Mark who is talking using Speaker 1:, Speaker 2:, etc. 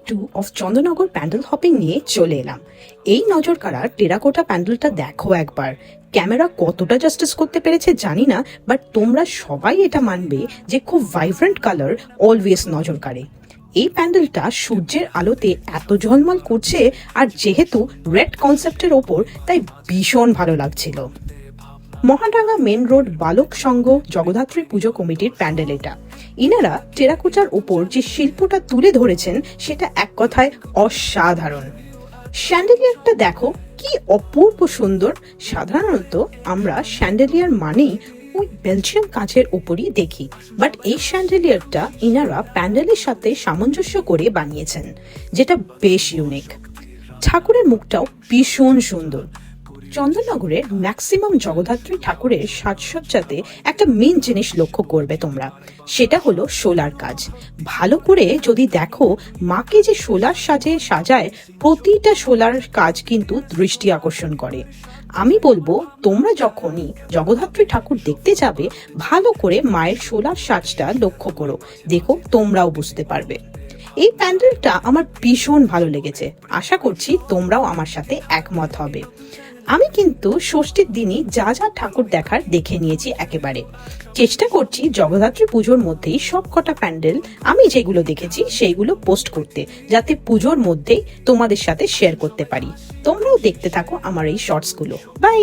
Speaker 1: 2 of Chandannagar pandal hopping নিয়ে চলে এলাম। এই নজর কাড়া টেরাকোটা প্যান্ডেলটা দেখো একবার। ক্যামেরা কতটা জাস্টিস করতে পেরেছে জানি না, বাট তোমরা সবাই এটা মানবে যে খুব ভাইব্রেন্ট কালার অলওয়েজ নজর কাড়ে। এই প্যান্ডেলটা সূর্যের আলোতে এত ঝলমল করছে, আর যেহেতু রেড কনসেপ্টের ওপর, তাই ভীষণ ভালো লাগছিল। মহাডাঙ্গা মেন রোড বালক সংঘ জগদ্ধাত্রী পুজো কমিটির প্যান্ডেল এটা। ইনারা টেরাকোটার ওপর যে শিল্পটা তুলে ধরেছেন সেটা এক কথায় অসাধারণ। শ্যান্ডেলিয়ারটা দেখো কি অপূর্ব সুন্দর। সাধারণত আমরা শ্যান্ডেলিয়ার মানেই ওই বেলজিয়াম কাচের ওপরই দেখি, বাট এই শ্যান্ডেলিয়ারটা ইনারা প্যান্ডেলের সাথে সামঞ্জস্য করে বানিয়েছেন, যেটা বেশ ইউনিক। ঠাকুরের মুখটাও ভীষণ সুন্দর। চন্দননগরের ম্যাক্সিমাম জগদ্ধাত্রী ঠাকুরের সাজসজ্জাতে একটা মেন জিনিস লক্ষ্য করবে তোমরা, সেটা হলো শোলার কাজ। ভালো করে যদি দেখো, মাকে যে শোলার সাজে সাজায়, প্রতিটা শোলার কাজ কিন্তু দৃষ্টি আকর্ষণ করে। আমি বলবো তোমরা যখনই জগদ্ধাত্রী ঠাকুর দেখতে যাবে, ভালো করে মায়ের শোলার সাজটা লক্ষ্য করো, দেখো তোমরাও বুঝতে পারবে। এই প্যান্ডেলটা আমার ভীষণ ভালো লেগেছে, আশা করছি তোমরাও আমার সাথে একমত হবে। আমি কিন্তু ষষ্ঠীর দিনই যা যা ঠাকুর দেখার দেখে নিয়েছি একেবারে। চেষ্টা করছি জগদ্ধাত্রী পুজোর মধ্যেই সব কটা প্যান্ডেল আমি যেগুলো দেখেছি সেইগুলো পোস্ট করতে, যাতে পুজোর মধ্যেই তোমাদের সাথে শেয়ার করতে পারি। তোমরাও দেখতে থাকো আমার এই শর্টসগুলো। বাই।